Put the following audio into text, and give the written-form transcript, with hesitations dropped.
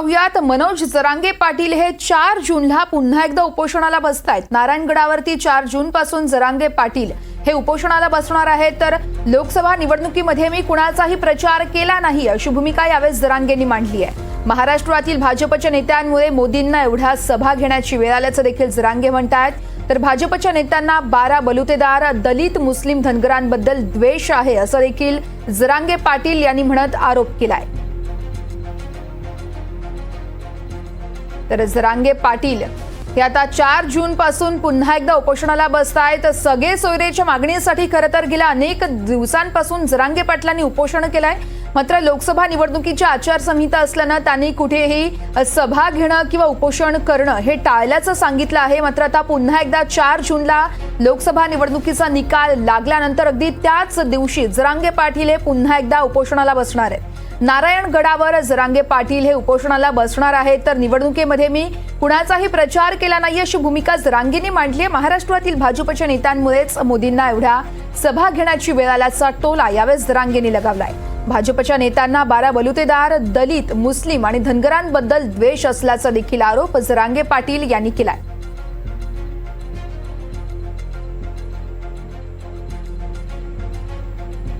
पाहुयात, मनोज जरांगे पाटील हे 4 जूनला पुन्हा एकदा उपोषणाला बसतायत। नारायणगडावरती 4 जून पासून जरांगे पाटील हे उपोषणाला बसणार आहेत। तर लोकसभा निवडणुकीमध्ये मी कुणाचाही प्रचार केला नाही अशी भूमिका यावेळेस जरांगेंनी मांडली आहे। महाराष्ट्रातील भाजपच्या नेत्यांमुळे मोदींना एवढ्या सभा घेण्याची वेळ आल्याचं देखील जरांगे म्हणतात। तर भाजपच्या नेत्यांना 12 बलुतेदार दलित मुस्लिम धनगरांबद्दल द्वेष आहे असं देखील जरांगे पाटील यांनी म्हणत आरोप केलाय। तर जरांगे पाटील हे आता 4 जून पासून पुन्हा एकदा उपोषणाला बसतायत। सगळे सोयरेच्या मागणीसाठी खरं तर गेल्या अनेक दिवसांपासून जरांगे पाटलांनी उपोषण केलंय। मात्र लोकसभा निवडणुकीची आचारसंहिता असल्यानं त्यांनी कुठेही सभा घेणं किंवा उपोषण करणं हे टाळल्याचं सांगितलं आहे। मात्र आता पुन्हा एकदा 4 जूनला लोकसभा निवडणुकीचा निकाल लागल्यानंतर अगदी त्याच दिवशी जरांगे पाटील हे पुन्हा एकदा उपोषणाला बसणार आहेत। नारायणगडावर जरांगे पाटील हे उपोषणाला बसणार आहेत। तर निवडणुकीमध्ये मी कुणाचाही प्रचार केला नाही अशी भूमिका जरांगेंनी मांडली आहे। महाराष्ट्रातील भाजपच्या नेत्यांमुळेच मोदींना एवढ्या सभा घेण्याची वेळ आल्याचा टोला यावेळेस जरांगेंनी लगावलाय। भाजपच्या नेत्यांना 12 बलुतेदार दलित मुस्लिम आणि धनगरांबद्दल द्वेष असल्याचा देखील आरोप जरांगे पाटील यांनी केलाय।